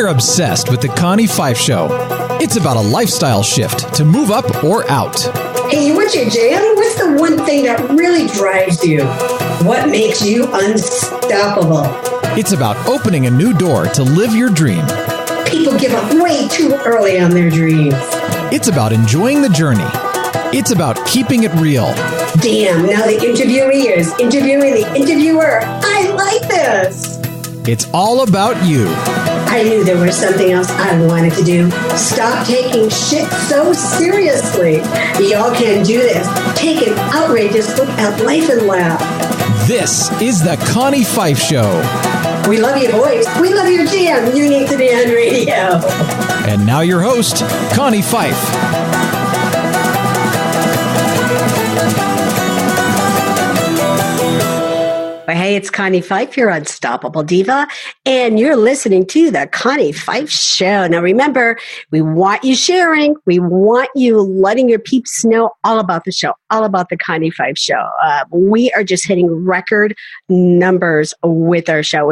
you're obsessed with the Connie Pheiff Show. It's about a lifestyle shift to move up or out. Hey, what's your jam? What's the one thing that really drives you? What makes you unstoppable? It's about opening a new door to live your dream. People give up way too early on their dreams. It's about enjoying the journey. It's about keeping it real. Damn, now the interviewee is interviewing the interviewer. I like this. It's all about you. I knew there was something else I wanted to do. Stop taking shit so seriously. Y'all can do this. Take an outrageous look at life and laugh. This is the Connie Pheiff Show. We love your voice. We love your jam. You need to be on radio. And now your host, Connie Pheiff. Hey, it's Connie Pheiff, your Unstoppable Diva, and you're listening to the Connie Pheiff Show. Now, remember, we want you sharing. We want you letting your peeps know all about the show, all about the Connie Pheiff Show. We are just hitting record numbers with our show.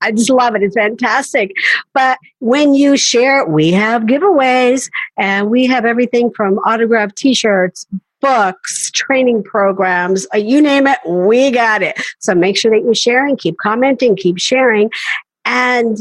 I just love it. It's fantastic. But when you share, we have giveaways, and we have everything from autographed T-shirts, books, training programs, you name it, we got it. So make sure that you're sharing, keep commenting, keep sharing, and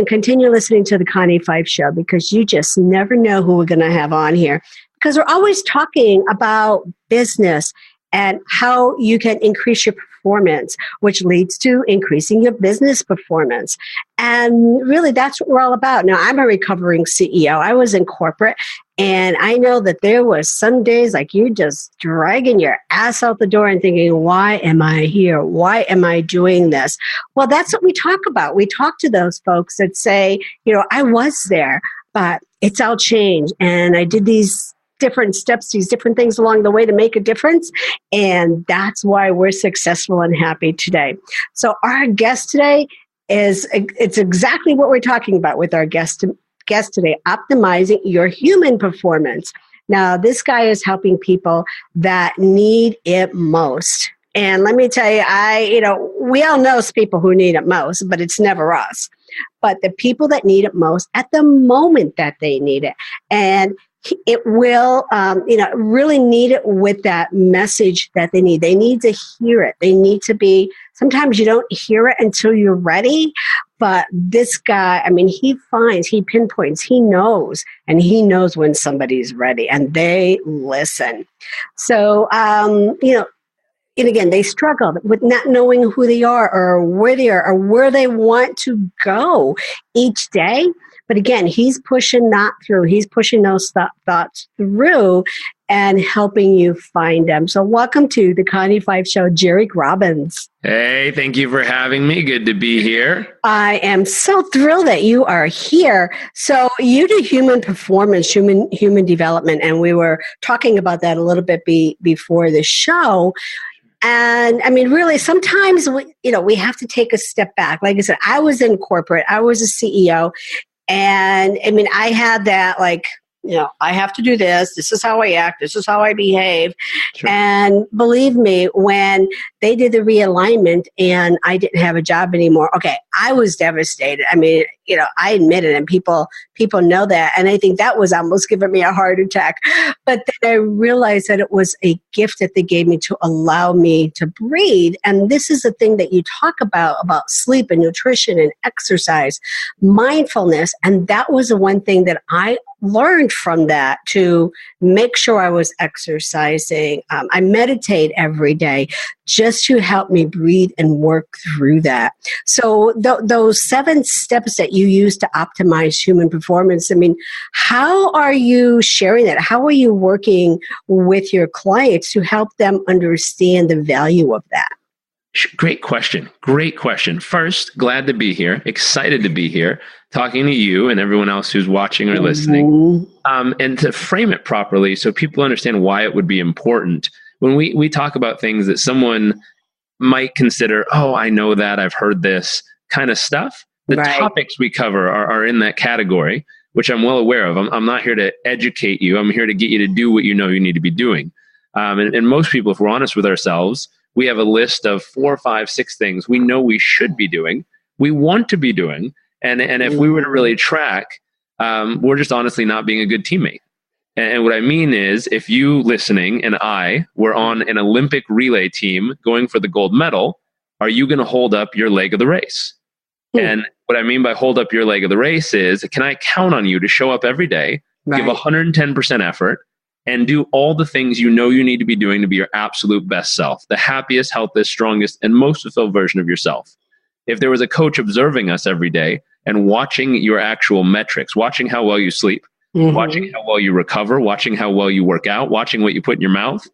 continue listening to the Connie Pheiff Show, because you just never know who we're going to have on here, because we're always talking about business and how you can increase your performance, which leads to increasing your business performance. And really, that's what we're all about. Now, I'm a recovering CEO. I was in corporate, and I know that there was some days like you're just dragging your ass out the door and thinking, why am I here? Why am I doing this? Well, that's what we talk about. We talk to those folks that say, I was there, but it's all changed. And I did these different steps, these different things along the way to make a difference. And that's why we're successful and happy today. So our guest today it's exactly what we're talking about with our guest today, optimizing your human performance. Now, this guy is helping people that need it most. And let me tell you, we all know people who need it most, but it's never us. But the people that need it most at the moment that they need it. And it will, really need it with that message that they need. They need to hear it. They need to be, sometimes you don't hear it until you're ready. But this guy, he pinpoints, he knows when somebody's ready, and they listen. So, and again, they struggle with not knowing who they are or where they are or where they want to go each day. But again, he's pushing that through. He's pushing those thoughts through and helping you find them. So welcome to the Connie Pheiff Show, Jairek Robbins. Hey, thank you for having me. Good to be here. I am so thrilled that you are here. So you do human performance, human development, and we were talking about that a little bit before the show. And really, sometimes we have to take a step back. Like I said, I was in corporate. I was a CEO. And I had that I have to do this. This is how I act. This is how I behave. Sure. And believe me, when they did the realignment and I didn't have a job anymore, I was devastated. I admit it, and people know that. And I think that was almost giving me a heart attack. But then I realized that it was a gift that they gave me to allow me to breathe. And this is the thing that you talk about sleep and nutrition and exercise, mindfulness. And that was the one thing that I learned from that, to make sure I was exercising. I meditate every day just to help me breathe and work through that. So those 7 steps that you use to optimize human performance, how are you sharing that? How are you working with your clients to help them understand the value of that? Great question. First, glad to be here. Excited to be here, talking to you and everyone else who's watching or listening. And to frame it properly so people understand why it would be important. When we talk about things that someone might consider, I know that, I've heard this kind of stuff, the topics we cover are in that category, which I'm well aware of. I'm not here to educate you. I'm here to get you to do what you know you need to be doing. And most people, if we're honest with ourselves, we have a list of 4, 5, 6 things we know we should be doing, we want to be doing, And if we were to really track, we're just honestly not being a good teammate. And what I mean is, if you listening and I were on an Olympic relay team going for the gold medal, are you going to hold up your leg of the race? And what I mean by hold up your leg of the race is, can I count on you to show up every day, give 110% effort, and do all the things you know you need to be doing to be your absolute best self, the happiest, healthiest, strongest, and most fulfilled version of yourself? If there was a coach observing us every day and watching your actual metrics, watching how well you sleep, watching how well you recover, watching how well you work out, watching what you put in your mouth,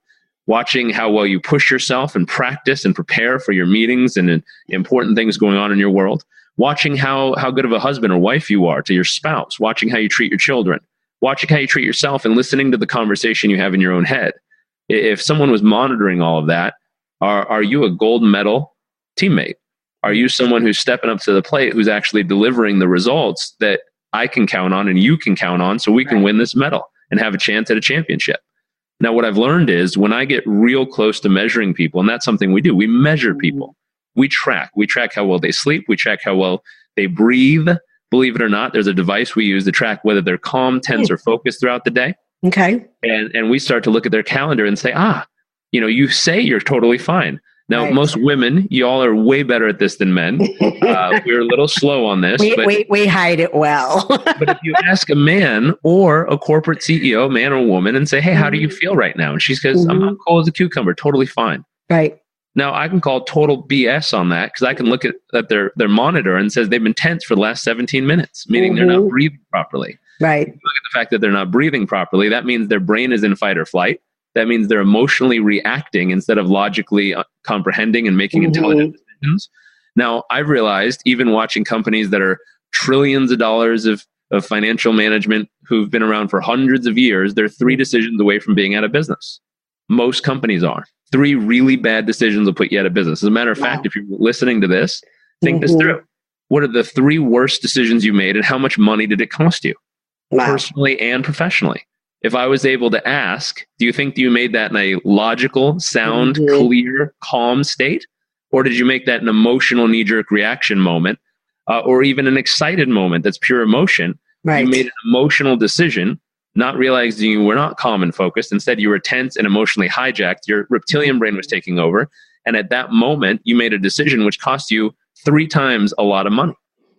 watching how well you push yourself and practice and prepare for your meetings and important things going on in your world, watching how good of a husband or wife you are to your spouse, watching how you treat your children, watching how you treat yourself, and listening to the conversation you have in your own head. If someone was monitoring all of that, are you a gold medal teammate? Are you someone who's stepping up to the plate, who's actually delivering the results that I can count on and you can count on, so we can win this medal and have a chance at a championship? Now, what I've learned is, when I get real close to measuring people, and that's something we do, we measure people. We track how well they sleep. We track how well they breathe. Believe it or not, there's a device we use to track whether they're calm, tense, or focused throughout the day. Okay. And we start to look at their calendar and say, you say you're totally fine. Now, most women, y'all are way better at this than men. We're a little slow on this. We hide it well. But if you ask a man or a corporate CEO, man or woman, and say, hey, how do you feel right now? And she says, I'm cold as a cucumber, totally fine. Right. Now, I can call total BS on that, because I can look at their monitor and says they've been tense for the last 17 minutes, meaning they're not breathing properly. Right. Look at the fact that they're not breathing properly. That means their brain is in fight or flight. That means they're emotionally reacting instead of logically comprehending and making intelligent decisions. Now, I've realized, even watching companies that are trillions of dollars of financial management, who've been around for hundreds of years, they're 3 decisions away from being out of business. Most companies are. 3 really bad decisions will put you out of business. As a matter of fact, if you're listening to this, think this through. What are the 3 worst decisions you made, and how much money did it cost you? Personally and professionally. If I was able to ask, do you think you made that in a logical, sound, clear, calm state? Or did you make that an emotional knee-jerk reaction moment, or even an excited moment that's pure emotion? You made an emotional decision, not realizing you were not calm and focused. Instead, you were tense and emotionally hijacked. Your reptilian brain was taking over. And at that moment, you made a decision which cost you 3 times a lot of money.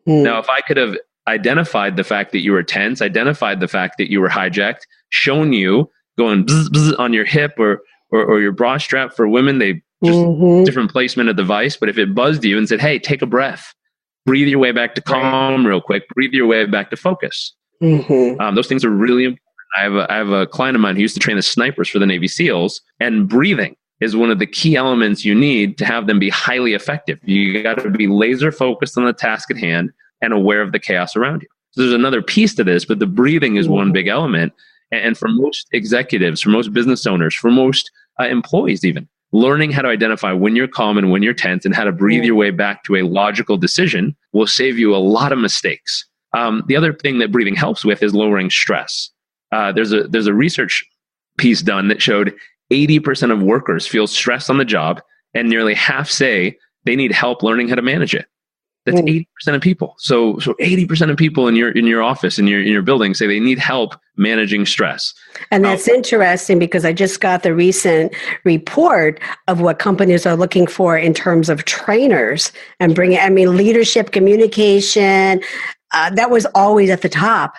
Now, if I could have identified the fact that you were tense, identified the fact that you were hijacked, shown you going bzz, bzz on your hip or your bra strap for women, they just different placement of device. But if it buzzed you and said, hey, take a breath, breathe your way back to calm real quick, breathe your way back to focus. Those things are really important. I have a client of mine who used to train the snipers for the Navy SEALs, and breathing is one of the key elements you need to have them be highly effective. You got to be laser focused on the task at hand and aware of the chaos around you. So there's another piece to this, but the breathing is one big element. And for most executives, for most business owners, for most employees even, learning how to identify when you're calm and when you're tense and how to breathe your way back to a logical decision will save you a lot of mistakes. The other thing that breathing helps with is lowering stress. There's a research piece done that showed 80% of workers feel stress on the job, and nearly half say they need help learning how to manage it. That's 80% of people. So 80% of people in your office, in your building, say they need help managing stress. And that's interesting, because I just got the recent report of what companies are looking for in terms of trainers and leadership, communication. That was always at the top.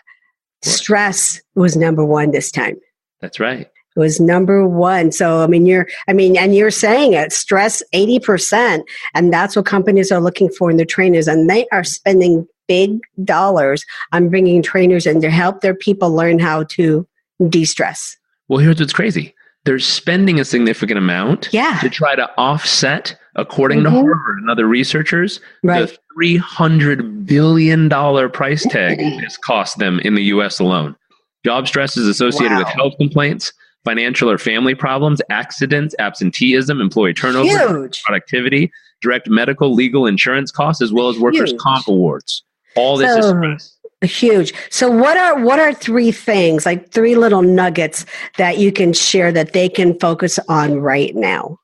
Stress was number 1 this time. That's right. It was number 1. So, and you're saying it, stress 80%. And that's what companies are looking for in their trainers. And they are spending big dollars on bringing trainers in to help their people learn how to de-stress. Well, here's what's crazy. They're spending a significant amount to try to offset, according to Harvard and other researchers, the $300 billion price tag this cost them in the U.S. alone. Job stress is associated with health complaints, financial or family problems, accidents, absenteeism, employee turnover, productivity, direct medical, legal, insurance costs, as well as workers' comp awards. All this is stress. Huge. So what are 3 things, like 3 little nuggets that you can share that they can focus on right now?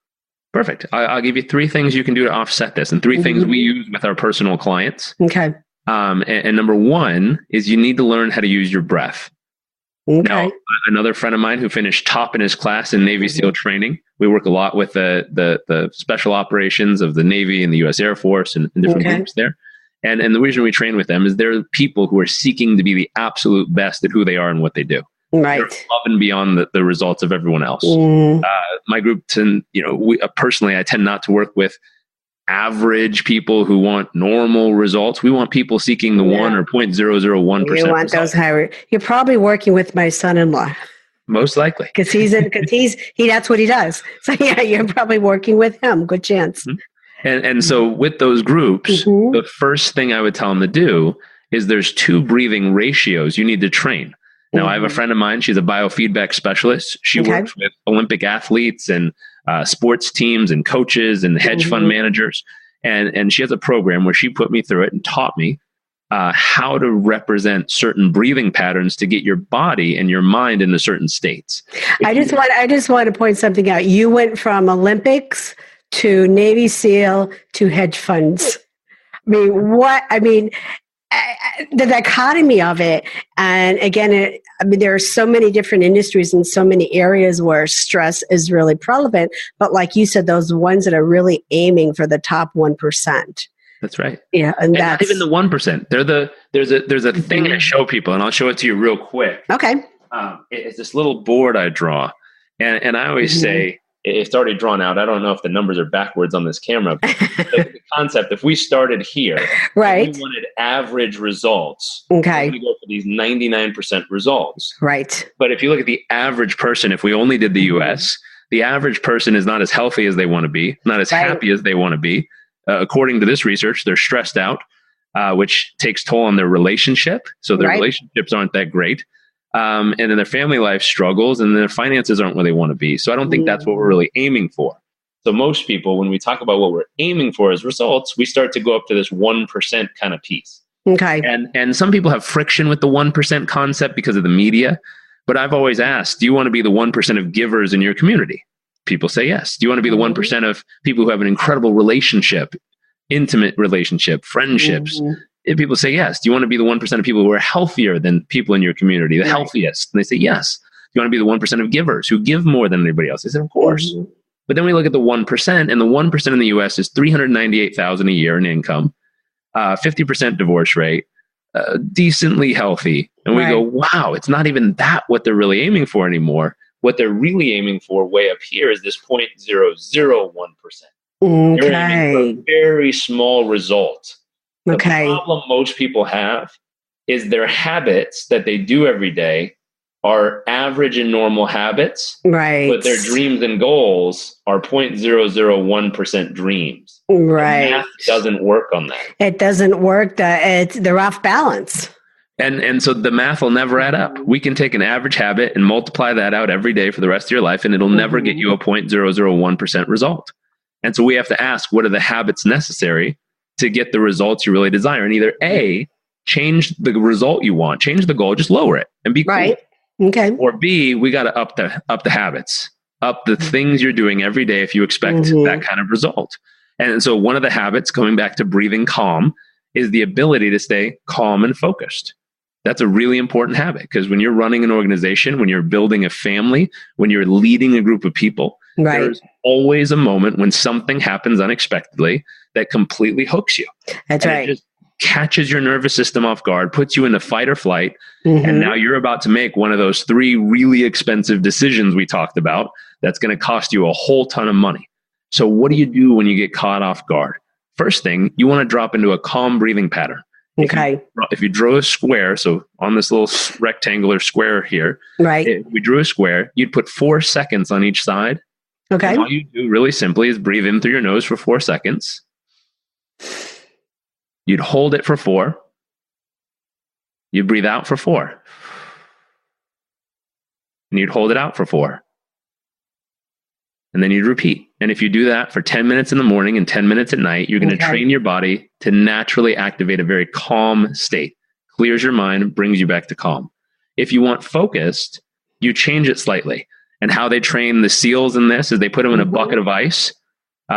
Perfect. I'll give you 3 things you can do to offset this, and 3 things we use with our personal clients. Okay. And number one is you need to learn how to use your breath. Okay. Now, another friend of mine who finished top in his class in Navy SEAL training, we work a lot with the special operations of the Navy and the U.S. Air Force and different groups there. And the reason we train with them is they're people who are seeking to be the absolute best at who they are and what they do. Right. They're above and beyond the results of everyone else. My group, personally, I tend not to work with average people who want normal results. We want people seeking the 1 or 0.001%. You want those higher. You're probably working with my son-in-law. Most likely. Because that's what he does. So yeah, you're probably working with him. Good chance. And so with those groups, the first thing I would tell them to do is there's 2 breathing ratios you need to train. Now, I have a friend of mine. She's a biofeedback specialist. She works with Olympic athletes and sports teams and coaches and hedge fund managers. And she has a program where she put me through it and taught me how to represent certain breathing patterns to get your body and your mind into certain states. I just want to point something out. You went from Olympics to Navy SEAL to hedge funds. The dichotomy of it. And again, there are so many different industries and so many areas where stress is really prevalent. But like you said, those ones that are really aiming for the top 1%. That's right. Yeah. And that's not even the 1%. There's a thing I show people, and I'll show it to you real quick. Okay. It's this little board I draw. And I always say, it's already drawn out. I don't know if the numbers are backwards on this camera. But the concept, if we started here, right, we wanted average results. Okay. We're going to go for these 99% results. Right. But if you look at the average person, if we only did the US, the average person is not as healthy as they want to be, not as happy as they want to be. According to this research, they're stressed out, which takes toll on their relationship. So their relationships aren't that great. And then their family life struggles and their finances aren't where they want to be. So I don't think that's what we're really aiming for. So most people, when we talk about what we're aiming for as results, we start to go up to this 1% kind of piece. Okay. And some people have friction with the 1% concept because of the media. But I've always asked, do you want to be the 1% of givers in your community? People say yes. Do you want to be the 1% of people who have an incredible relationship, intimate relationship, friendships? And people say yes. Do you want to be the 1% of people who are healthier than people in your community, the healthiest? And they say yes. Do you want to be the 1% of givers who give more than anybody else? They said, of course. But then we look at the 1%, and the 1% in the US is $398,000 a year in income, 50% divorce rate, decently healthy. And we go, wow, it's not even that what they're really aiming for anymore. What they're really aiming for way up here is this 0.001%. They're aiming for a very small result. The problem most people have is their habits that they do every day are average and normal habits, but their dreams and goals are 0.001% dreams. Right. The math doesn't work on that. It doesn't work. They're off balance. And so the math will never add up. We can take an average habit and multiply that out every day for the rest of your life, and it'll never get you a 0.001% result. And so we have to ask, what are the habits necessary to get the results you really desire? And either A, change the result you want, change the goal, just lower it and be cool. Okay. Or B, we got to up the habits, up the things you're doing every day if you expect that kind of result. And so one of the habits, going back to breathing calm, is the ability to stay calm and focused. That's a really important habit, because when you're running an organization, when you're building a family, when you're leading a group of people, there's always a moment when something happens unexpectedly that completely hooks you. That's right. It just catches your nervous system off guard, puts you into fight or flight. And now you're about to make one of those 3 really expensive decisions we talked about that's going to cost you a whole ton of money. So what do you do when you get caught off guard? First thing, you want to drop into a calm breathing pattern. If you drew a square, so on this little rectangular square here, if we drew a square, you'd put 4 seconds on each side. Okay. And all you do really simply is breathe in through your nose for 4 seconds. You'd hold it for 4. You'd breathe out for 4. And you'd hold it out for 4. And then you'd repeat. And if you do that for 10 minutes in the morning and 10 minutes at night, you're going to train your body to naturally activate a very calm state. Clears your mind, brings you back to calm. If you want focused, you change it slightly. And how they train the SEALs in this is they put them in a bucket of ice.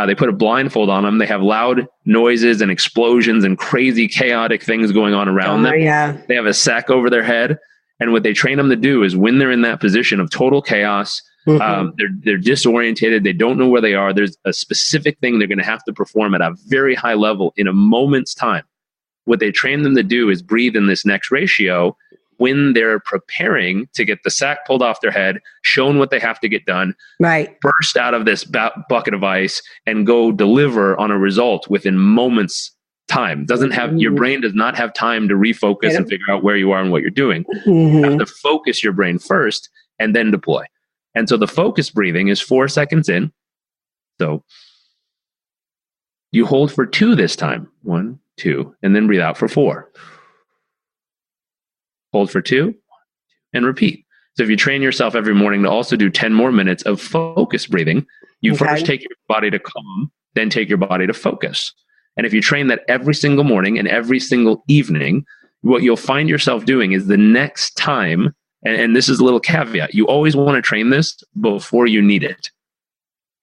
They put a blindfold on them. They have loud noises and explosions and crazy chaotic things going on around them. Yeah. They have a sack over their head. And what they train them to do is when they're in that position of total chaos, they're disorientated. They don't know where they are. There's a specific thing they're going to have to perform at a very high level in a moment's time. What they train them to do is breathe in this next ratio when they're preparing to get the sack pulled off their head, shown what they have to get done, right, burst out of this bucket of ice and go deliver on a result within moments time. Your brain does not have time to refocus and figure out where you are and what you're doing. You have to focus your brain first and then deploy. And so the focus breathing is 4 seconds in. So you hold for 2 this time. 1, 2, and then breathe out for 4. Hold for 2 and repeat. So if you train yourself every morning to also do 10 more minutes of focus breathing, you first take your body to calm, then take your body to focus. And if you train that every single morning and every single evening, what you'll find yourself doing is the next time, and this is a little caveat, you always want to train this before you need it.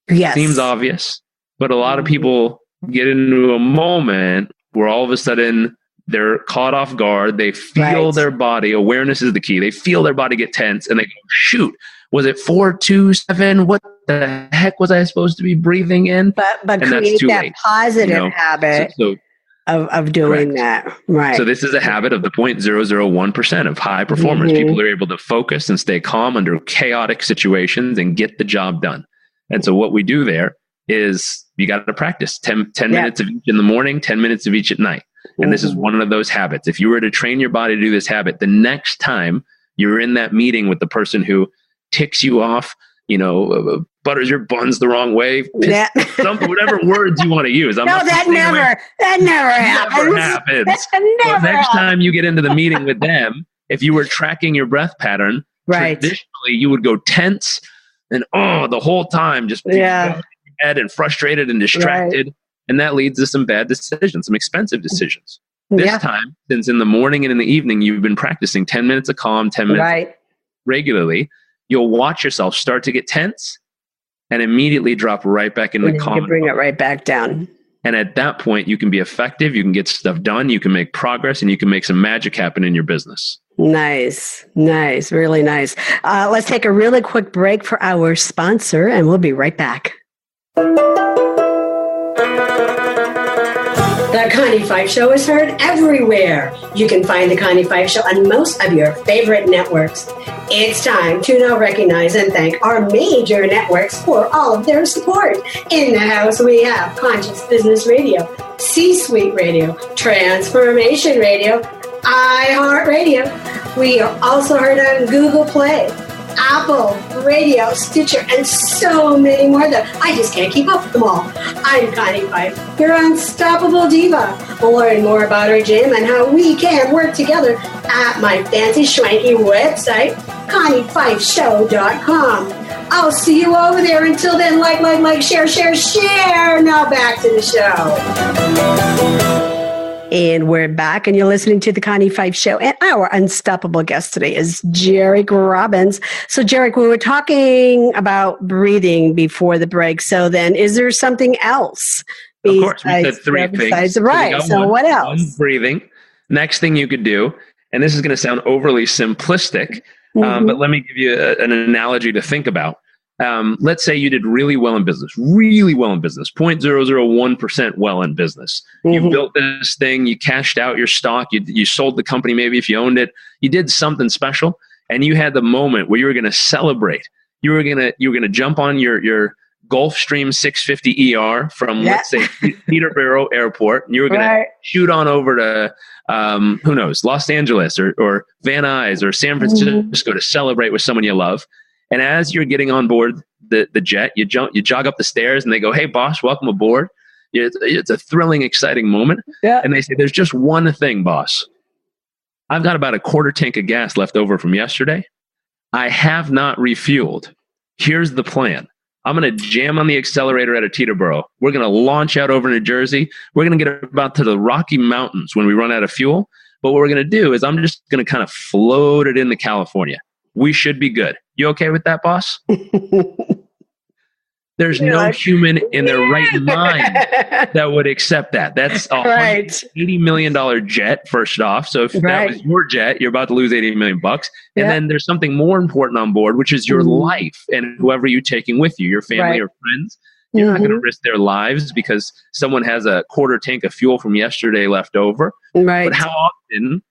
Yes. Seems obvious, but a lot of people get into a moment where all of a sudden they're caught off guard. They feel their body. Awareness is the key. They feel their body get tense and they go, shoot, was it 4, 2, 7? What the heck was I supposed to be breathing in? But and create that positive habit of doing that. Right. So this is a habit of the 0.001% of high performers. People are able to focus and stay calm under chaotic situations and get the job done. And so what we do there is you got to practice 10 minutes of each in the morning, 10 minutes of each at night. And this is one of those habits. If you were to train your body to do this habit, the next time you're in that meeting with the person who ticks you off, butters your buns the wrong way, whatever words you want to use. That never happens. Next time you get into the meeting with them, if you were tracking your breath pattern, traditionally you would go tense and the whole time just head and frustrated and distracted. Right. And that leads to some bad decisions, some expensive decisions. This time, since in the morning and in the evening, you've been practicing 10 minutes of calm, 10 minutes regularly, you'll watch yourself start to get tense and immediately drop right back into calm. You bring it right back down. And at that point, you can be effective, you can get stuff done, you can make progress, and you can make some magic happen in your business. Nice. Really nice. Let's take a really quick break for our sponsor, and we'll be right back. The Connie Pheiff Show is heard everywhere. You can find The Connie Pheiff Show on most of your favorite networks. It's time to now recognize and thank our major networks for all of their support. In the house, we have Conscious Business Radio, C-Suite Radio, Transformation Radio, iHeartRadio. We are also heard on Google Play, Apple, Radio, Stitcher, and so many more that I just can't keep up with them all. I'm Connie Pheiff, your unstoppable diva. Learn more about our gym and how we can work together at my fancy schwanky website, ConniePheiffShow.com. I'll see you over there. Until then, like, share. Now back to the show. And we're back, and you're listening to the Connie Pheiff Show. And our unstoppable guest today is Jairek Robbins. So, Jairek, we were talking about breathing before the break. So then, is there something else? Of course, we said 3 things. So what else? One, breathing. Next thing you could do, and this is going to sound overly simplistic, but let me give you an analogy to think about. Let's say you did really well in business, 0.001% well in business. You built this thing, you cashed out your stock, you sold the company maybe if you owned it, you did something special, and you had the moment where you were going to celebrate. You were going to jump on your Gulfstream 650 ER from, let's say, Peterborough Airport, and you were going to shoot on over to, who knows, Los Angeles or Van Nuys or San Francisco to celebrate with someone you love. And as you're getting on board the jet, you jog up the stairs and they go, "Hey, boss, welcome aboard." It's a thrilling, exciting moment. Yeah. And they say, "There's just one thing, boss. I've got about a quarter tank of gas left over from yesterday. I have not refueled. Here's the plan. I'm going to jam on the accelerator at Teterboro. We're going to launch out over New Jersey. We're going to get about to the Rocky Mountains when we run out of fuel. But what we're going to do is I'm just going to kind of float it into California. We should be good. You okay with that, boss?" There's no human in their right mind that would accept that. That's a $80 million jet, first off. So if that was your jet, you're about to lose $80 million bucks. And then there's something more important on board, which is your life and whoever you're taking with you, your family or friends. You're not going to risk their lives because someone has a quarter tank of fuel from yesterday left over. Right. But how often,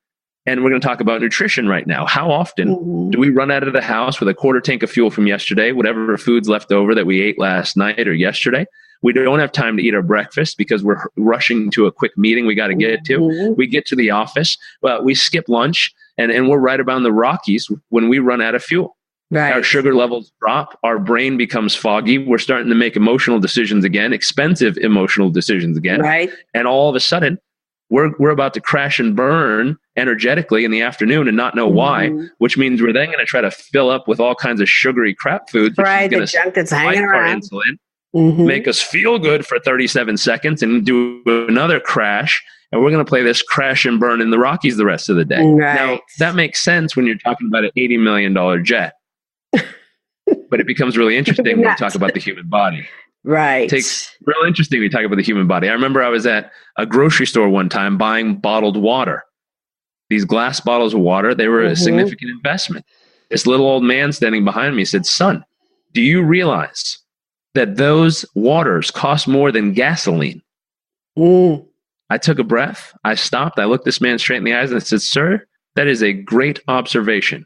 and we're going to talk about nutrition right now, how often do we run out of the house with a quarter tank of fuel from yesterday, whatever food's left over that we ate last night or yesterday? We don't have time to eat our breakfast because we're rushing to a quick meeting we got to get to. We get to the office, but we skip lunch, and we're right about the Rockies when we run out of fuel. Right. Our sugar levels drop. Our brain becomes foggy. We're starting to make emotional decisions again, expensive emotional decisions again. Right. And all of a sudden, we're about to crash and burn energetically in the afternoon and not know why, which means we're then going to try to fill up with all kinds of sugary crap foods. Right, the junk that's hanging around. Insulin, make us feel good for 37 seconds and do another crash. And we're going to play this crash and burn in the Rockies the rest of the day. Right. Now, that makes sense when you're talking about an $80 million jet. But it becomes really interesting when we talk about the human body. Right. It's real interesting when we talk about the human body. I remember I was at a grocery store one time buying bottled water. These glass bottles of water, they were a significant investment. This little old man standing behind me said, "Son, do you realize that those waters cost more than gasoline?" I took a breath. I stopped. I looked this man straight in the eyes and I said, "Sir, that is a great observation."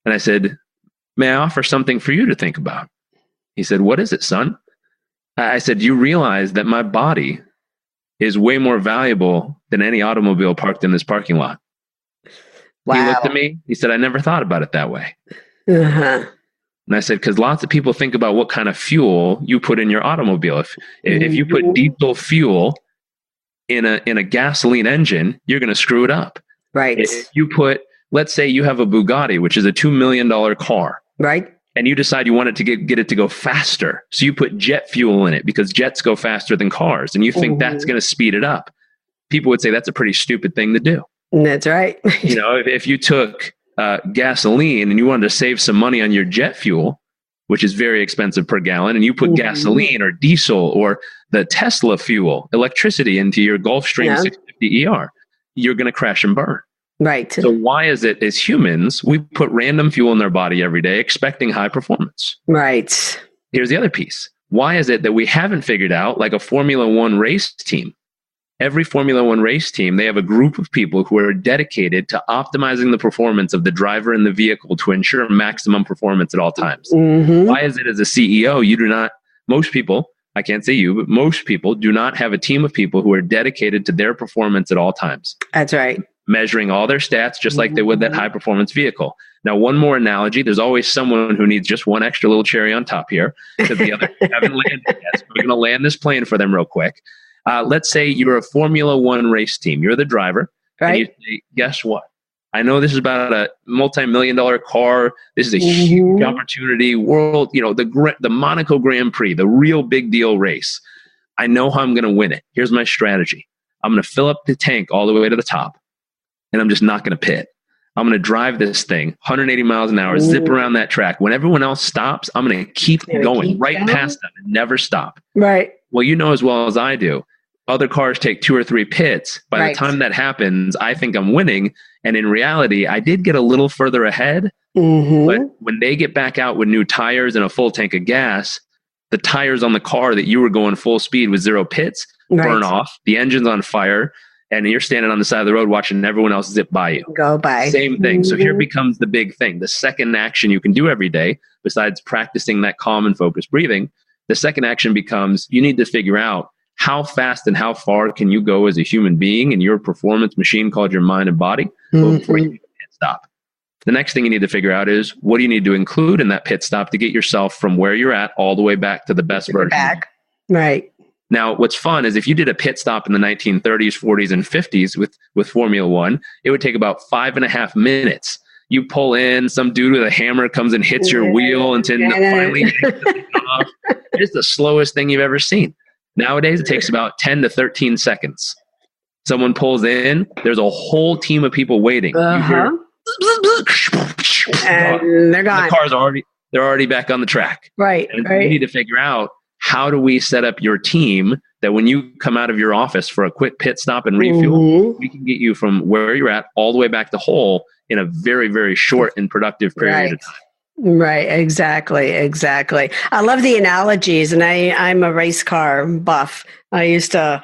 And I said, "May I offer something for you to think about?" He said, "What is it, son?" I said, "You realize that my body is way more valuable than any automobile parked in this parking lot." Wow. He looked at me. He said, "I never thought about it that way." And I said, "Because lots of people think about what kind of fuel you put in your automobile. If you put diesel fuel in a gasoline engine, you're going to screw it up. Right. If you put, let's say you have a Bugatti, which is a $2 million car. Right. And you decide you want it to get it to go faster. So you put jet fuel in it because jets go faster than cars. And you think that's going to speed it up. People would say that's a pretty stupid thing to do. That's right. You know, if you took gasoline and you wanted to save some money on your jet fuel, which is very expensive per gallon, and you put gasoline or diesel or the Tesla fuel, electricity into your Gulfstream 650 ER, you're going to crash and burn. Right. So why is it as humans, we put random fuel in our body every day expecting high performance? Right. Here's the other piece. Why is it that we haven't figured out, like a Formula One race team? Every Formula One race team, they have a group of people who are dedicated to optimizing the performance of the driver and the vehicle to ensure maximum performance at all times. Why is it as a CEO, you do not, most people, I can't say you, but most people do not have a team of people who are dedicated to their performance at all times? That's right. Measuring all their stats just like they would that high performance vehicle. Now, one more analogy. There's always someone who needs just one extra little cherry on top here because the other haven't landed yet. So we're going to land this plane for them real quick. Let's say you're a Formula One race team. You're the driver. Right. And you say, guess what? I know this is about a multi-million-dollar car. This is a huge opportunity. World, you know, the Monaco Grand Prix, the real big deal race. I know how I'm going to win it. Here's my strategy. I'm going to fill up the tank all the way to the top. And I'm just not going to pit. I'm going to drive this thing 180 miles an hour, zip around that track. When everyone else stops, I'm going to keep going past them and never stop. Right. Well, you know as well as I do, other cars take 2 or 3 pits. By the time that happens, I think I'm winning. And in reality, I did get a little further ahead. But when they get back out with new tires and a full tank of gas, the tires on the car that you were going full speed with 0 pits burn off. The engine's on fire. And you're standing on the side of the road watching everyone else zip by you. Go by. Same thing. So here becomes the big thing. The second action you can do every day, besides practicing that calm and focused breathing, the second action becomes you need to figure out how fast and how far can you go as a human being in your performance machine called your mind and body before you hit stop. The next thing you need to figure out is what do you need to include in that pit stop to get yourself from where you're at all the way back to the best version. Right. Now, what's fun is if you did a pit stop in the 1930s, 40s, and 50s with Formula One, it would take about 5.5 minutes. You pull in, some dude with a hammer comes and hits your wheel until finally off. It's the slowest thing you've ever seen. Nowadays, it takes about 10 to 13 seconds. Someone pulls in, there's a whole team of people waiting. You hear, and they're gone. The cars they're already back on the track. Right. And you need to figure out how do we set up your team that when you come out of your office for a quick pit stop and refuel, we can get you from where you're at all the way back to whole in a very, very short and productive period of time. Right. Exactly. I love the analogies, and I'm a race car buff. I used to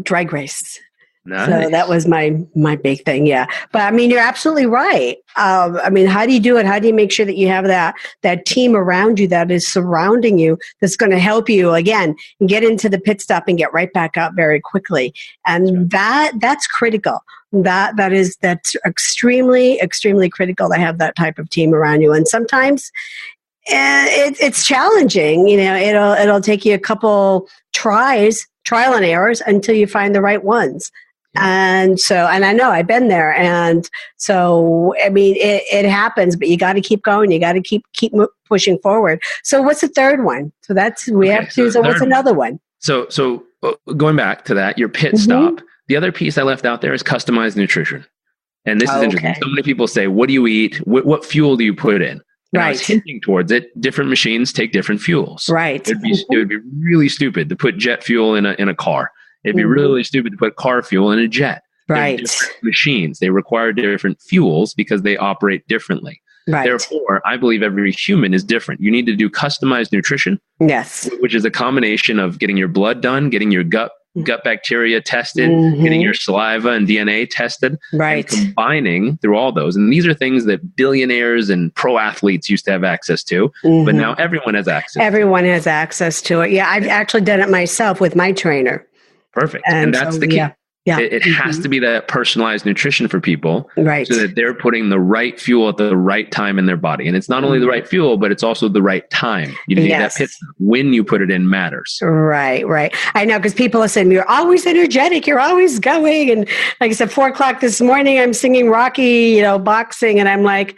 drag race. Nice. So that was my big thing. Yeah. But I mean, you're absolutely right. I mean, how do you do it? How do you make sure that you have that team around you that is surrounding you, that's going to help you again get into the pit stop and get right back up very quickly? And that's critical. That's extremely, extremely critical to have that type of team around you. And sometimes it's challenging. You know, it'll take you a couple trial and errors until you find the right ones. And I know I've been there. And so, I mean, it happens, but you got to keep going. You got to keep pushing forward. So what's the third one? So what's another one? So going back to that, your pit stop, the other piece I left out there is customized nutrition. And this is interesting. So many people say, what do you eat? What fuel do you put in? And I was hinting towards it. Different machines take different fuels. Right. It would be really stupid to put jet fuel in a car. It'd be really stupid to put car fuel in a jet. Right. They're different machines. They require different fuels because they operate differently. Right. Therefore, I believe every human is different. You need to do customized nutrition. Yes. Which is a combination of getting your blood done, getting your gut bacteria tested, getting your saliva and DNA tested, and combining through all those. And these are things that billionaires and pro athletes used to have access to, but now everyone has access. Everyone has access to it. Yeah, I've actually done it myself with my trainer. Perfect. And that's the key. Yeah. It has to be that personalized nutrition for people, right? So that they're putting the right fuel at the right time in their body. And it's not only the right fuel, but it's also the right time. You need that pit stop. When you put it in matters. Right. I know, because people are saying, you're always energetic. You're always going. And like I said, 4:00 this morning, I'm singing Rocky, boxing. And I'm like,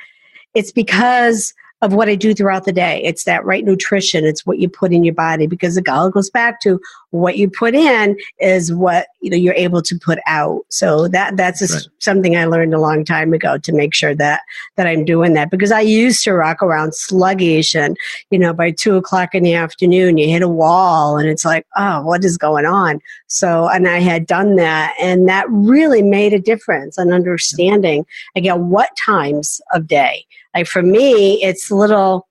it's because of what I do throughout the day. It's that right nutrition. It's what you put in your body, because it all goes back to what you put in is what you're able to put out. So that's something I learned a long time ago, to make sure that I'm doing that, because I used to rock around sluggish, and by 2:00 in the afternoon you hit a wall and it's like, oh, what is going on? So, and I had done that, and that really made a difference in understanding again what times of day. Like for me, it's little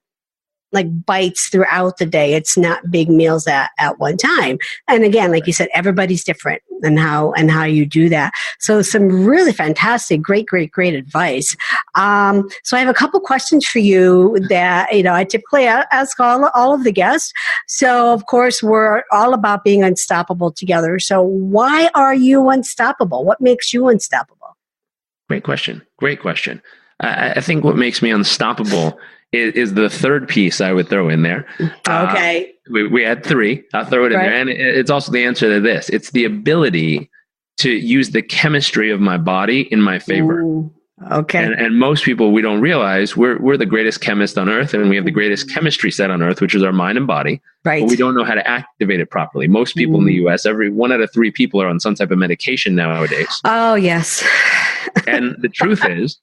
like bites throughout the day. It's not big meals at one time. And again, like you said, everybody's different and how you do that. So some really fantastic, great advice. So I have a couple questions for you that, I typically ask all of the guests. So of course, we're all about being unstoppable together. So why are you unstoppable? What makes you unstoppable? Great question. I think what makes me unstoppable is the third piece I would throw in there. Okay. We had three. I'll throw it in there. And it's also the answer to this. It's the ability to use the chemistry of my body in my favor. Ooh, okay. And most people, we don't realize we're the greatest chemist on earth, and we have the greatest chemistry set on earth, which is our mind and body. Right. But we don't know how to activate it properly. Most people in the US, every 1 out of 3 people are on some type of medication nowadays. Oh, yes. And the truth is,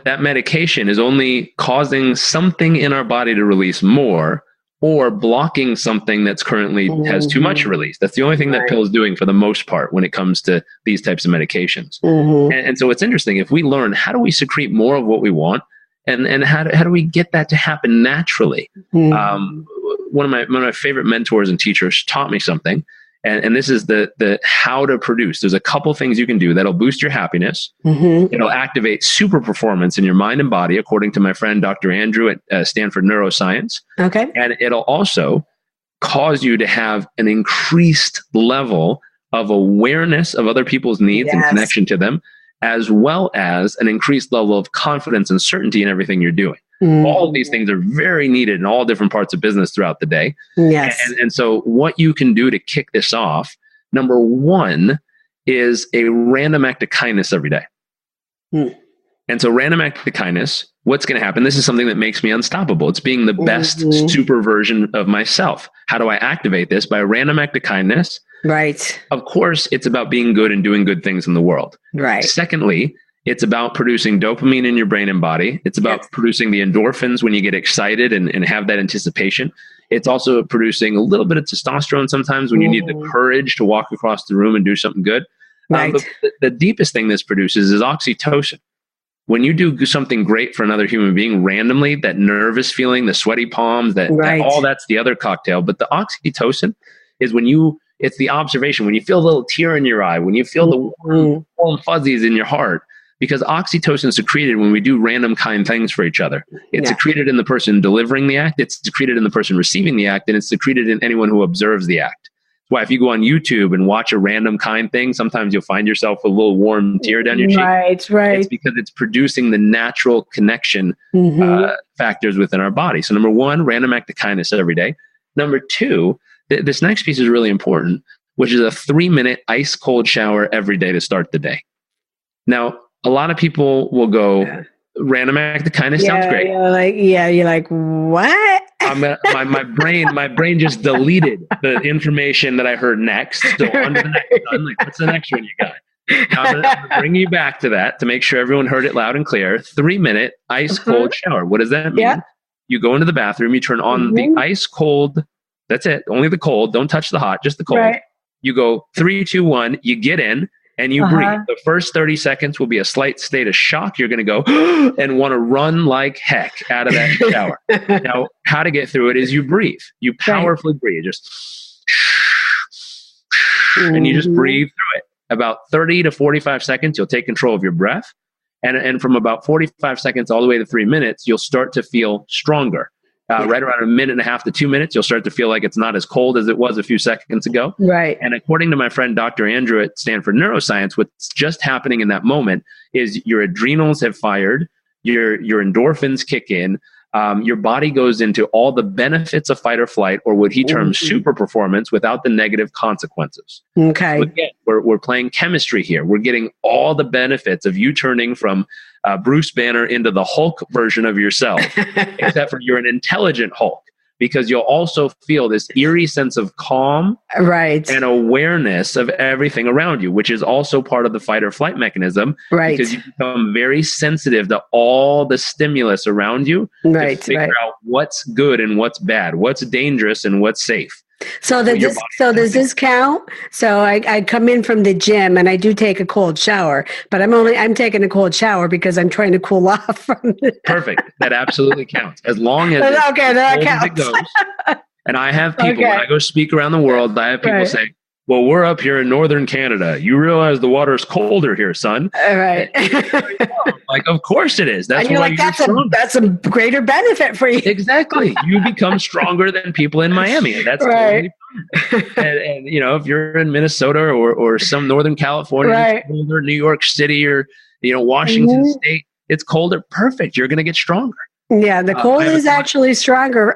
that medication is only causing something in our body to release more, or blocking something that's currently has too much release. That's the only thing that pill is doing for the most part when it comes to these types of medications. And so it's interesting, if we learn how do we secrete more of what we want, and how do we get that to happen naturally? One of my favorite mentors and teachers taught me something. And this is the how to produce. There's a couple things you can do that'll boost your happiness. It'll activate super performance in your mind and body, according to my friend Dr. Andrew at Stanford Neuroscience. Okay. And it'll also cause you to have an increased level of awareness of other people's needs and connection to them, as well as an increased level of confidence and certainty in everything you're doing. All of these things are very needed in all different parts of business throughout the day. Yes. And so what you can do to kick this off, number one, is a random act of kindness every day. And so random act of kindness, what's going to happen? This is something that makes me unstoppable. It's being the best super version of myself. How do I activate this? By a random act of kindness. Right. Of course, it's about being good and doing good things in the world. Right. Secondly, it's about producing dopamine in your brain and body. It's about producing the endorphins when you get excited and have that anticipation. It's also producing a little bit of testosterone sometimes when you need the courage to walk across the room and do something good. Right. But the deepest thing this produces is oxytocin. When you do something great for another human being randomly, that nervous feeling, the sweaty palms, that all that's the other cocktail. But the oxytocin is it's the observation, when you feel a little tear in your eye, when you feel the warm fuzzies in your heart, because oxytocin is secreted when we do random kind things for each other. It's secreted in the person delivering the act, it's secreted in the person receiving the act, and it's secreted in anyone who observes the act. That's why if you go on YouTube and watch a random kind thing, sometimes you'll find yourself a little warm tear down your cheek. Right. It's because it's producing the natural connection factors within our body. So number one, random act of kindness every day. Number two, this next piece is really important, which is a 3-minute ice cold shower every day to start the day. Now, a lot of people will go, random act of kindness sounds great. You're like, what? My brain just deleted the information that I heard next. So on to the next one. Like, what's the next one you got? Now I'm gonna bring you back to that to make sure everyone heard it loud and clear. 3-minute ice cold shower. What does that mean? Yeah. You go into the bathroom, you turn on the ice cold. That's it. Only the cold. Don't touch the hot, just the cold. Right. You go 3, 2, 1. You get in. And you breathe. The first 30 seconds will be a slight state of shock. You're going to go and want to run like heck out of that shower. Now, how to get through it is you breathe. You powerfully breathe. Just and you just breathe through it. About 30 to 45 seconds, you'll take control of your breath. And from about 45 seconds all the way to 3 minutes, you'll start to feel stronger. Right around 1.5 to 2 minutes, you'll start to feel like it's not as cold as it was a few seconds ago. Right. And according to my friend Dr. Andrew at Stanford Neuroscience, what's just happening in that moment is your adrenals have fired, your endorphins kick in, your body goes into all the benefits of fight or flight, or what he terms super performance, without the negative consequences. Okay. So again, we're playing chemistry here. We're getting all the benefits of you turning from Bruce Banner into the Hulk version of yourself, except for you're an intelligent Hulk, because you'll also feel this eerie sense of calm and awareness of everything around you, which is also part of the fight or flight mechanism, because you become very sensitive to all the stimulus around you to figure out what's good and what's bad, what's dangerous and what's safe. So does this count? So I come in from the gym and I do take a cold shower, but I'm taking a cold shower because I'm trying to cool off from it. Perfect. That absolutely counts. As long as that counts. It goes. And I have people, when I go speak around the world, I have people say, well, we're up here in northern Canada. You realize the water's colder here, son. Right. Like, of course it is. That's why that's a greater benefit for you. Exactly. You become stronger than people in Miami. That's totally fine. And if you're in Minnesota or some Northern California, it's colder, New York City, or Washington State, it's colder. Perfect. You're going to get stronger. Yeah, the cold is actually stronger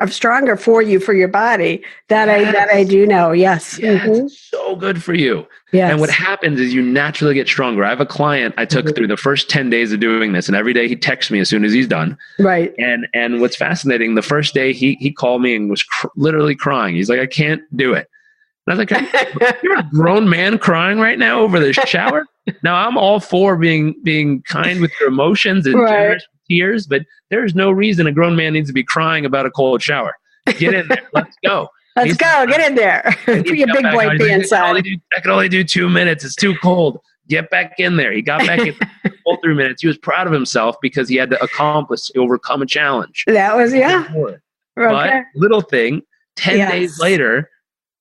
for you, for your body. That I do know. Yes. Yeah, it's so good for you. Yes. And what happens is you naturally get stronger. I have a client I took through the first 10 days of doing this, and every day he texts me as soon as he's done. Right. And what's fascinating, the first day he called me and was literally crying. He's like, I can't do it. And I was like, you're a grown man crying right now over the shower? Now, I'm all for being kind with your emotions and generous with tears, but there's no reason a grown man needs to be crying about a cold shower. Get in there. Let's go. Let's go. Get in there. Put your big boy pants on. I can only do 2 minutes. It's too cold. Get back in there. He got back in the full 3 minutes. He was proud of himself because he had to overcome a challenge. That was, But little thing, 10 days later,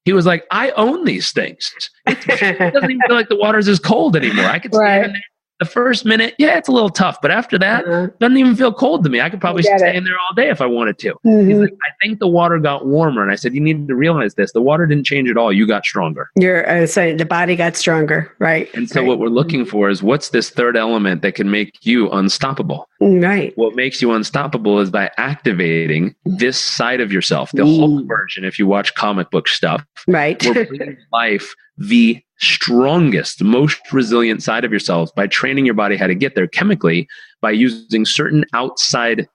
he was like, I own these things. It doesn't even feel like the water's as cold anymore. I could stand in there. The first minute, it's a little tough. But after that, it doesn't even feel cold to me. I could probably stay in there all day if I wanted to. He's like, I think the water got warmer. And I said, you need to realize this. The water didn't change at all. You got stronger. The body got stronger. Right. And so what we're looking for is, what's this third element that can make you unstoppable? Right. What makes you unstoppable is by activating this side of yourself, the Hulk version, if you watch comic book stuff. Right. We're bringing life the strongest, most resilient side of yourselves by training your body how to get there chemically, by using certain outside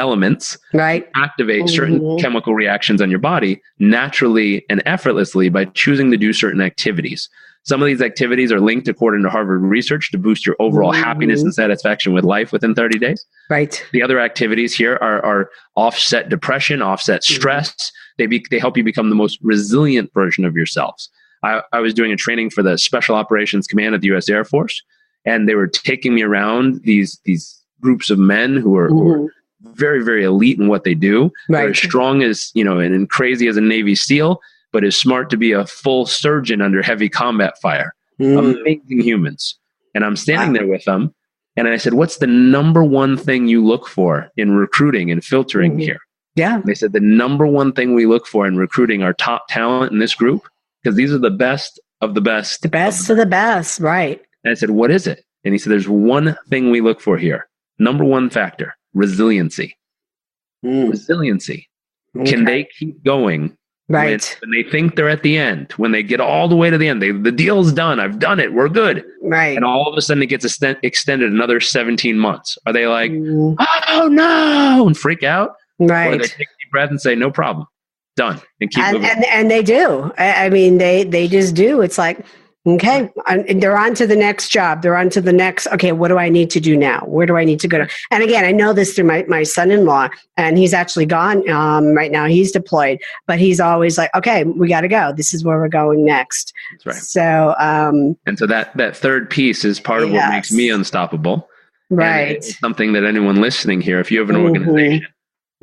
elements, right, activate certain chemical reactions on your body naturally and effortlessly by choosing to do certain activities. Some of these activities are linked, according to Harvard research, to boost your overall happiness and satisfaction with life within 30 days. Right. The other activities here are offset depression, offset stress. They help you become the most resilient version of yourselves. I was doing a training for the Special Operations Command of the U.S. Air Force, and they were taking me around these groups of men who are very, very elite in what they do. Right. They're as strong as, and crazy as a Navy SEAL, but is smart to be a full surgeon under heavy combat fire. Amazing humans. And I'm standing there with them, and I said, what's the number one thing you look for in recruiting and filtering here? Yeah. And they said, the number one thing we look for in recruiting our top talent in this group, because these are the best of the best. The best of the best, right. And I said, what is it? And he said, there's one thing we look for here. Number one factor, resiliency. Resiliency. Okay. Can they keep going? Right. When they think they're at the end, when they get all the way to the end, the deal's done. I've done it. We're good. Right. And all of a sudden it gets extended another 17 months. Are they like, oh no, and freak out? Right. Or they take a deep breath and say, no problem. Done. And keep moving. And they do. I mean, they just do. It's like, okay, and they're on to the next job. They're on to the next, okay, what do I need to do now? Where do I need to go to? And again, I know this through my son-in-law, and he's actually gone right now. He's deployed, but he's always like, okay, we got to go. This is where we're going next. That's right. So, and so that third piece is part of what makes me unstoppable. Right. And it's something that anyone listening here, if you have an organization,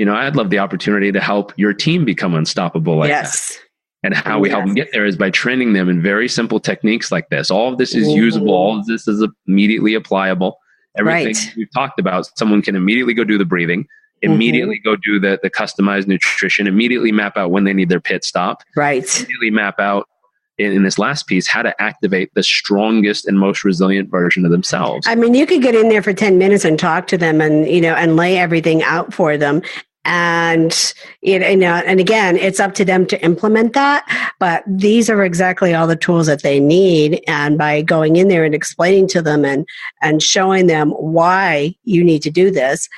I'd love the opportunity to help your team become unstoppable like that. And how we help them get there is by training them in very simple techniques like this. All of this is usable. All of this is immediately applicable. Everything we've talked about, someone can immediately go do the breathing, immediately go do the customized nutrition, immediately map out when they need their pit stop. Right. Immediately map out in this last piece, how to activate the strongest and most resilient version of themselves. I mean, you could get in there for 10 minutes and talk to them and, and lay everything out for them. And, and again, it's up to them to implement that. But these are exactly all the tools that they need. And by going in there and explaining to them and showing them why you need to do this,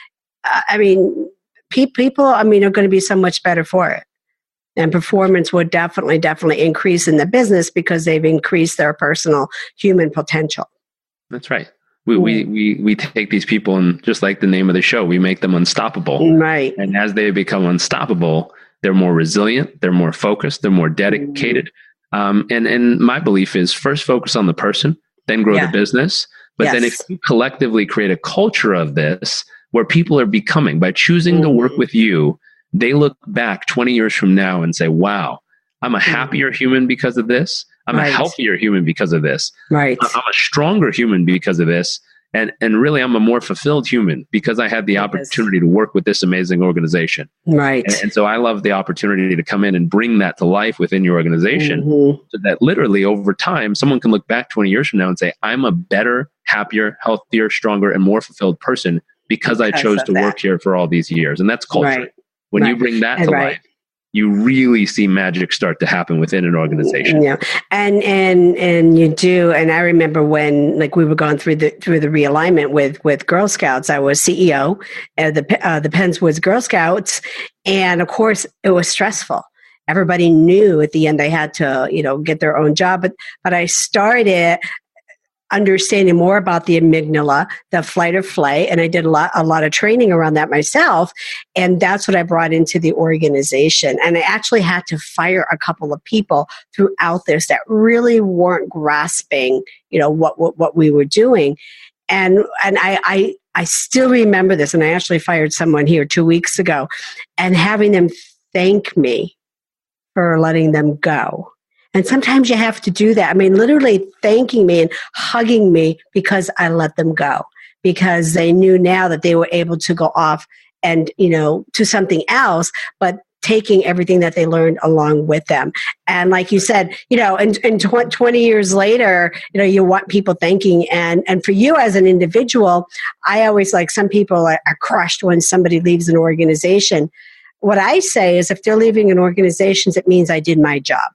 people, are going to be so much better for it. And performance would definitely increase in the business because they've increased their personal human potential. That's right. We take these people, and just like the name of the show, we make them unstoppable. Right. And as they become unstoppable, they're more resilient, they're more focused, they're more dedicated. And my belief is first focus on the person, then grow the business. But then if you collectively create a culture of this where people are becoming, by choosing to work with you, they look back 20 years from now and say, wow, I'm a happier human because of this. I'm a healthier human because of this. Right. I'm a stronger human because of this. And really, I'm a more fulfilled human because I had the opportunity to work with this amazing organization. Right. And so I love the opportunity to come in and bring that to life within your organization so that literally over time, someone can look back 20 years from now and say, I'm a better, happier, healthier, stronger, and more fulfilled person because I chose to work here for all these years. And that's culture. Right. When you bring that to life, you really see magic start to happen within an organization. Yeah. And you do. And I remember when we were going through the realignment with Girl Scouts, I was CEO of the Penns Woods Girl Scouts. And of course it was stressful. Everybody knew at the end they had to, get their own job. But I started understanding more about the amygdala, the fight or flight, and I did a lot of training around that myself, and that's what I brought into the organization. And I actually had to fire a couple of people throughout this that really weren't grasping, what we were doing, and I still remember this. And I actually fired someone here 2 weeks ago, and having them thank me for letting them go. And sometimes you have to do that. Literally thanking me and hugging me because I let them go, because they knew now that they were able to go off and, to something else, but taking everything that they learned along with them. And like you said, and 20 years later, you want people thanking. And for you as an individual, I always some people are crushed when somebody leaves an organization. What I say is if they're leaving an organization, it means I did my job.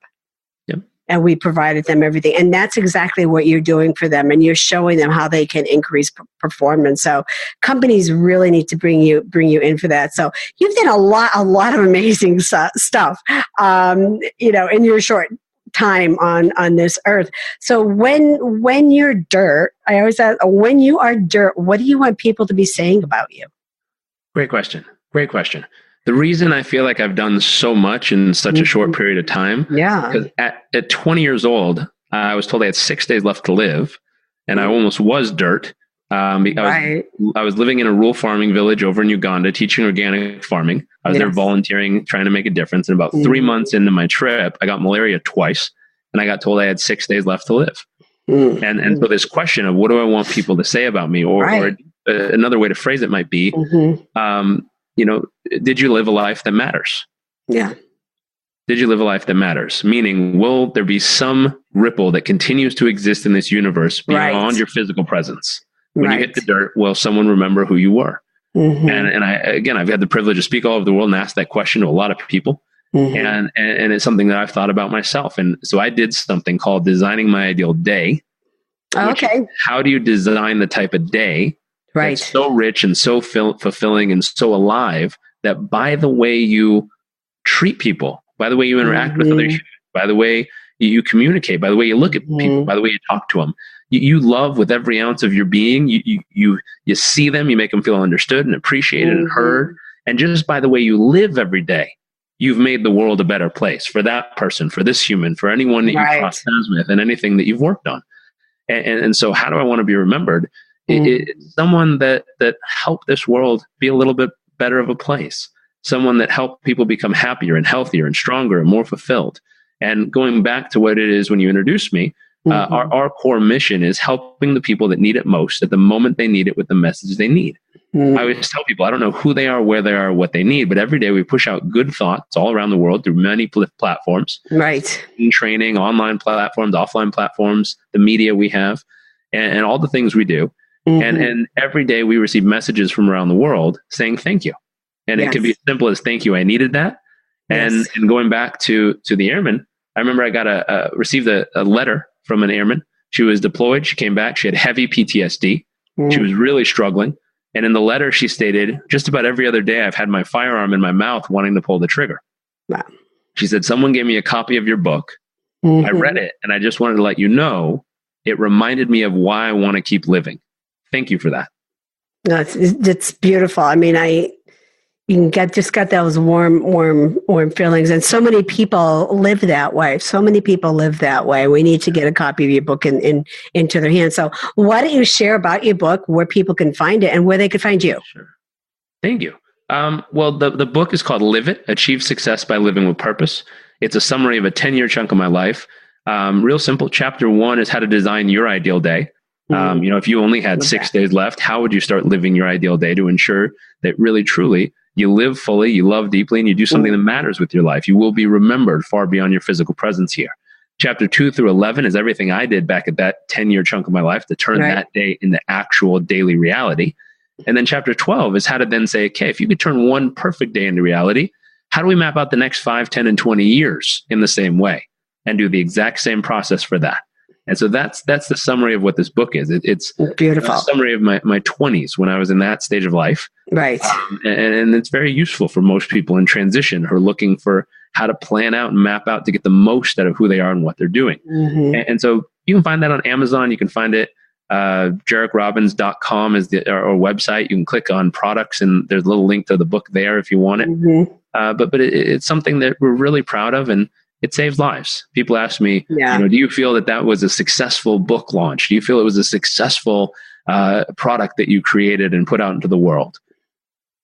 and we provided them everything. And that's exactly what you're doing for them. And you're showing them how they can increase performance. So companies really need to bring you in for that. So you've done a lot of amazing stuff, in your short time on this earth. So when you're dirt, I always ask, when you are dirt, what do you want people to be saying about you? Great question. The reason I feel like I've done so much in such a short period of time, because at 20 years old, I was told I had 6 days left to live, and I almost was dirt. I was living in a rural farming village over in Uganda, teaching organic farming. I was there volunteering, trying to make a difference. And about 3 months into my trip, I got malaria twice, and I got told I had 6 days left to live. And so this question of what do I want people to say about me, or another way to phrase it might be, did you live a life that matters? Yeah. Did you live a life that matters? Meaning, will there be some ripple that continues to exist in this universe beyond your physical presence? When you hit the dirt, will someone remember who you were? And I've had the privilege to speak all over the world and ask that question to a lot of people. And it's something that I've thought about myself. And so I did something called Designing My Ideal Day. Okay. How do you design the type of day that's so rich and so fulfilling and so alive that by the way you treat people, by the way you interact with other humans, by the way you communicate, by the way you look at people, by the way you talk to them, you love with every ounce of your being. You see them, you make them feel understood and appreciated and heard. And just by the way you live every day, you've made the world a better place for that person, for this human, for anyone that you cross paths with, and anything that you've worked on. And so how do I want to be remembered? It's someone that helped this world be a little bit better of a place. Someone that helped people become happier and healthier and stronger and more fulfilled. And going back to what it is when you introduced me, our core mission is helping the people that need it most at the moment they need it with the message they need. I always tell people, I don't know who they are, where they are, what they need, but every day we push out good thoughts all around the world through many platforms. In training, online platforms, offline platforms, the media we have, and all the things we do. And every day we receive messages from around the world saying thank you. And it can be as simple as thank you, I needed that. And going back to the airmen, I remember I got received a letter from an airman. She was deployed. She came back. She had heavy PTSD. She was really struggling. And in the letter, she stated, just about every other day, I've had my firearm in my mouth wanting to pull the trigger. Wow. She said, someone gave me a copy of your book. I read it, and I just wanted to let you know, it reminded me of why I want to keep living. Thank you for that. No, it's beautiful. I mean, you can just got those warm feelings. And so many people live that way. We need to get a copy of your book into their hands. So why don't you share about your book, where people can find it and where they can find you? Sure. Thank you. Well, the book is called Live It, Achieve Success by Living with Purpose. It's a summary of a 10-year chunk of my life. Real simple. Chapter 1 is how to design your ideal day. If you only had 6 days left, how would you start living your ideal day to ensure that really, truly, you live fully, you love deeply, and you do something that matters with your life? You will be remembered far beyond your physical presence here. Chapter 2 through 11 is everything I did back at that 10-year chunk of my life to turn that day into actual daily reality. And then chapter 12 is how to then say, okay, if you could turn one perfect day into reality, how do we map out the next 5, 10, and 20 years in the same way and do the exact same process for that? And so that's the summary of what this book is. It's beautiful. A summary of my 20s when I was in that stage of life. Right. And it's very useful for most people in transition who are looking for how to plan out and map out to get the most out of who they are and what they're doing. And so you can find that on Amazon. You can find it. JarekRobbins.com is our website. You can click on products and there's a little link to the book there if you want it. But it's something that we're really proud of, and it saves lives. People ask me, do you feel that was a successful book launch? Do you feel it was a successful product that you created and put out into the world?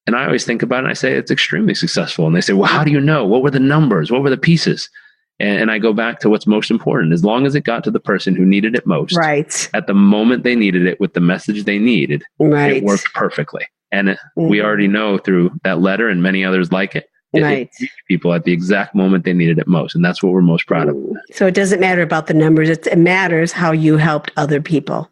And I always think about it and I say, it's extremely successful. And they say, well, how do you know? What were the numbers? What were the pieces? And I go back to what's most important. As long as it got to the person who needed it most, at the moment they needed it with the message they needed, it worked perfectly. And we already know through that letter and many others like it, it reached people at the exact moment they needed it most. And that's what we're most proud of. So it doesn't matter about the numbers. It matters how you helped other people.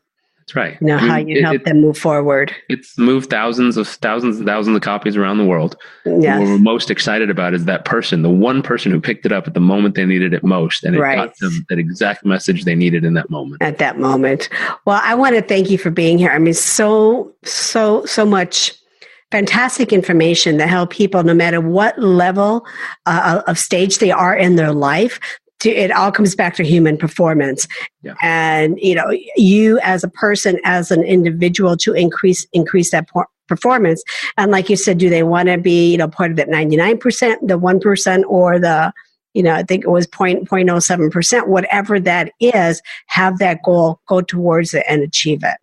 That's right. You know, how you help them move forward. It's moved thousands and thousands of copies around the world. Yes. What we're most excited about is that person, the one person who picked it up at the moment they needed it most. And it got them that exact message they needed in that moment. At that moment. Well, I want to thank you for being here. I mean, so much fantastic information that help people, no matter what level of stage they are in their life. It all comes back to human performance. Yeah. And, you know, you as a person, as an individual, to increase that performance. And like you said, do they want to be, you know, part of that 99%, the 1%, or the, you know, I think it was 0.07%, whatever that is, have that goal, go towards it and achieve it.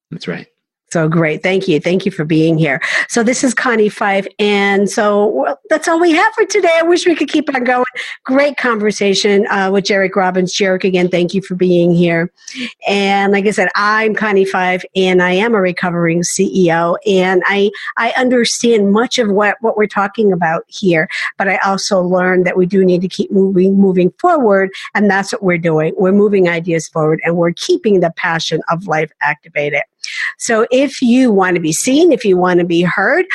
That's right. So great. Thank you. Thank you for being here. So this is Connie Pheiff. And so that's all we have for today. I wish we could keep on going. Great conversation with Jairek Robbins. Jairek, again, thank you for being here. And like I said, I'm Connie Pheiff, and I am a recovering CEO. And I understand much of what we're talking about here, but I also learned that we do need to keep moving forward. And that's what we're doing. We're moving ideas forward, and we're keeping the passion of life activated. So if you want to be seen, if you want to be heard,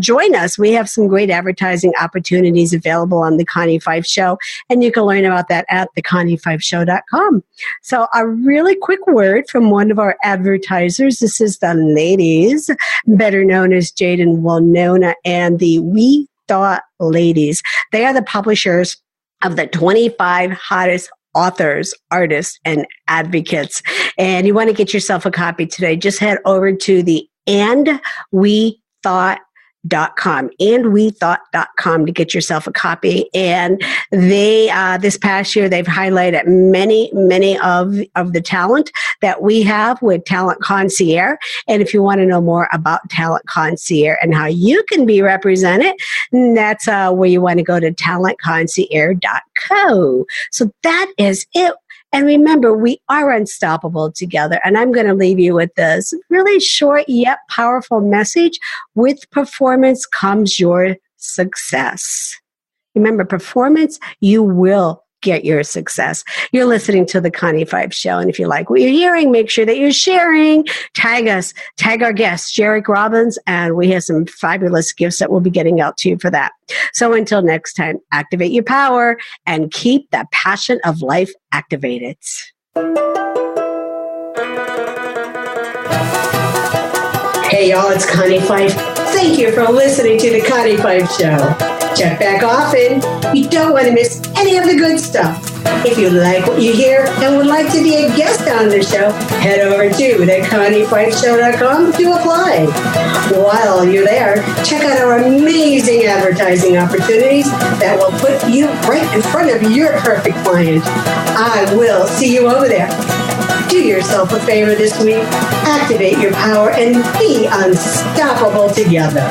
join us. We have some great advertising opportunities available on The Connie Pheiff Show, and you can learn about that at theconniepfeifshow.com. So a really quick word from one of our advertisers. This is the ladies, better known as Jade and Winona, and the We Thought Ladies. They are the publishers of the 25 hottest authors, artists, and advocates. And you want to get yourself a copy today, just head over to the andwethought.com to get yourself a copy. And they, this past year, they've highlighted many of the talent that we have with Talent Concierge. And if you want to know more about Talent Concierge and how you can be represented, that's where you want to go to talentconcierge.co. So that is it. And remember, we are unstoppable together. And I'm going to leave you with this really short yet powerful message. With performance comes your success. Remember, performance, you will get your success. You're listening to The Connie Pheiff Show. And if you like what you're hearing, make sure that you're sharing. Tag us, tag our guest, Jairek Robbins, and we have some fabulous gifts that we'll be getting out to you for that. So until next time, activate your power and keep the passion of life activated. Hey y'all, it's Connie Pheiff. Thank you for listening to The Connie Pheiff Show. Check back often. You don't want to miss any of the good stuff. If you like what you hear and would like to be a guest on the show, head over to theconniepfeifshow.com to apply. While you're there, check out our amazing advertising opportunities that will put you right in front of your perfect client. I will see you over there. Do yourself a favor this week. Activate your power and be unstoppable together.